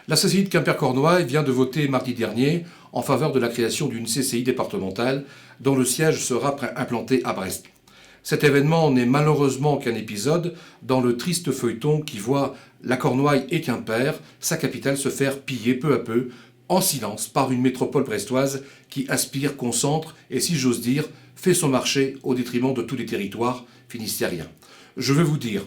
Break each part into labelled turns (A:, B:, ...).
A: La CCI de Quimper-Cornouailles vient de voter mardi dernier en faveur de la création d'une CCI départementale dont le siège sera implanté à Brest. Cet événement n'est malheureusement qu'un épisode dans le triste feuilleton qui voit la Cornouaille et Quimper, sa capitale, se faire piller peu à peu, en silence, par une métropole brestoise qui aspire, concentre et, si j'ose dire, fait son marché au détriment de tous les territoires finistériens. Je veux vous dire,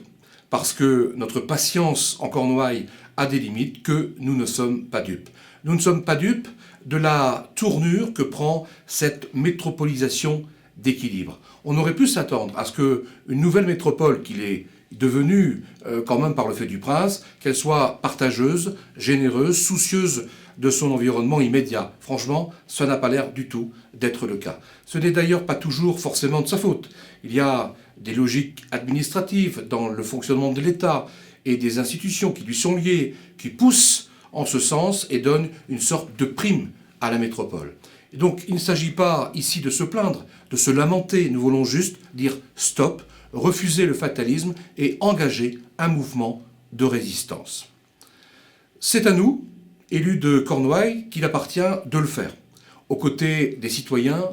A: parce que notre patience en Cornouailles a des limites, que nous ne sommes pas dupes. Nous ne sommes pas dupes de la tournure que prend cette métropolisation d'équilibre. On aurait pu s'attendre à ce qu'une nouvelle métropole, qu'il est devenue quand même par le fait du prince, qu'elle soit partageuse, généreuse, soucieuse de son environnement immédiat. Franchement, ça n'a pas l'air du tout d'être le cas. Ce n'est d'ailleurs pas toujours forcément de sa faute. Il y a des logiques administratives dans le fonctionnement de l'État et des institutions qui lui sont liées, qui poussent en ce sens et donnent une sorte de prime à la métropole. Et donc il ne s'agit pas ici de se plaindre, de se lamenter, nous voulons juste dire stop, refuser le fatalisme et engager un mouvement de résistance. C'est à nous, élus de Cornouailles, qu'il appartient de le faire, aux côtés des citoyens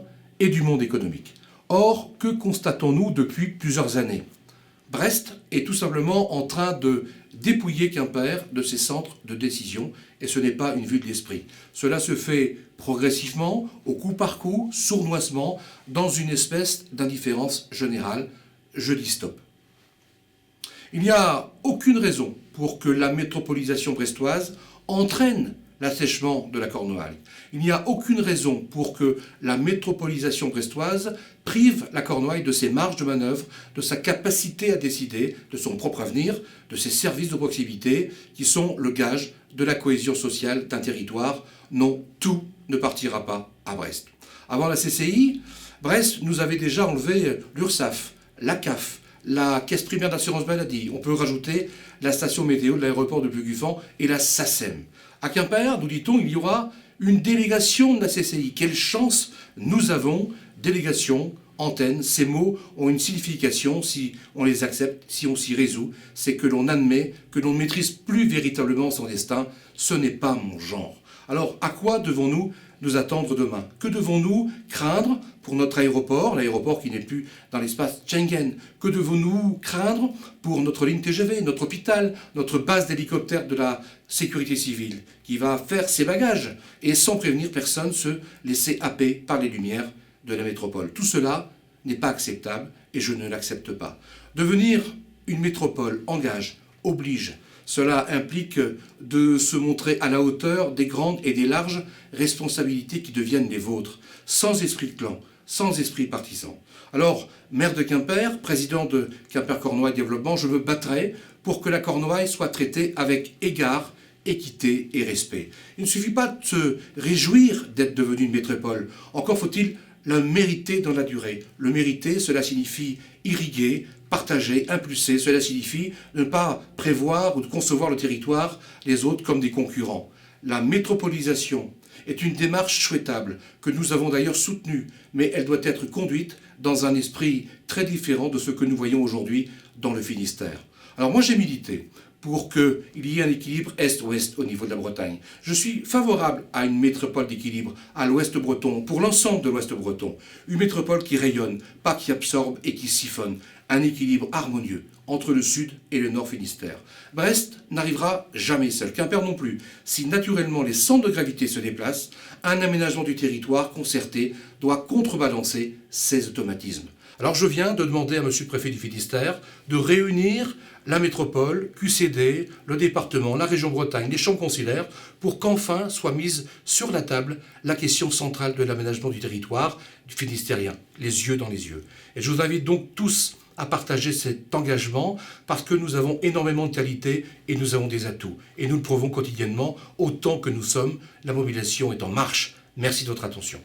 A: et du monde économique. Or, que constatons-nous depuis plusieurs années ? Brest est tout simplement en train de dépouiller Quimper de ses centres de décision, et ce n'est pas une vue de l'esprit. Cela se fait progressivement, au coup par coup, sournoisement, dans une espèce d'indifférence générale. Je dis stop. Il n'y a aucune raison pour que la métropolisation brestoise entraîne l'assèchement de la Cornouaille. Il n'y a aucune raison pour que la métropolisation brestoise prive la Cornouaille de ses marges de manœuvre, de sa capacité à décider de son propre avenir, de ses services de proximité qui sont le gage de la cohésion sociale d'un territoire. Non, tout ne partira pas à Brest. Avant la CCI, Brest nous avait déjà enlevé l'URSSAF, la CAF, la Caisse primaire d'assurance maladie. On peut rajouter la station météo de l'aéroport de Buguffan et la SACEM. À Quimper, nous dit-on, il y aura une délégation de la CCI. Quelle chance nous avons, délégation, antenne, ces mots ont une signification si on les accepte, si on s'y résout. C'est que l'on admet, que l'on ne maîtrise plus véritablement son destin. Ce n'est pas mon genre. Alors, à quoi devons-nous nous attendre demain? Que devons-nous craindre pour notre aéroport, l'aéroport qui n'est plus dans l'espace Schengen? Que devons-nous craindre pour notre ligne TGV, notre hôpital, notre base d'hélicoptères de la sécurité civile, qui va faire ses bagages et sans prévenir personne se laisser happer par les lumières de la métropole? Tout cela n'est pas acceptable et je ne l'accepte pas. Devenir une métropole engage, oblige. Cela implique de se montrer à la hauteur des grandes et des larges responsabilités qui deviennent les vôtres, sans esprit de clan, sans esprit partisan. Alors, maire de Quimper, président de Quimper-Cornouailles Développement, je me battrai pour que la Cornouaille soit traitée avec égard, équité et respect. Il ne suffit pas de se réjouir d'être devenue une métropole. Encore faut-il le mériter dans la durée. Le mériter, cela signifie irriguer, partager, impulser. Cela signifie ne pas prévoir ou de concevoir le territoire, les autres, comme des concurrents. La métropolisation est une démarche souhaitable, que nous avons d'ailleurs soutenue, mais elle doit être conduite dans un esprit très différent de ce que nous voyons aujourd'hui dans le Finistère. Alors moi j'ai milité pour qu'il y ait un équilibre est-ouest au niveau de la Bretagne. Je suis favorable à une métropole d'équilibre à l'ouest breton, pour l'ensemble de l'ouest breton. Une métropole qui rayonne, pas qui absorbe et qui siphonne. Un équilibre harmonieux entre le sud et le nord Finistère. Brest n'arrivera jamais seul, Quimper non plus. Si naturellement les centres de gravité se déplacent, un aménagement du territoire concerté doit contrebalancer ces automatismes. Alors je viens de demander à M. le préfet du Finistère de réunir la métropole, QCD, le département, la région Bretagne, les chambres consulaires, pour qu'enfin soit mise sur la table la question centrale de l'aménagement du territoire du Finistérien, les yeux dans les yeux. Et je vous invite donc tous à partager cet engagement parce que nous avons énormément de qualités et nous avons des atouts. Et nous le prouvons quotidiennement, autant que nous sommes. La mobilisation est en marche. Merci de votre attention.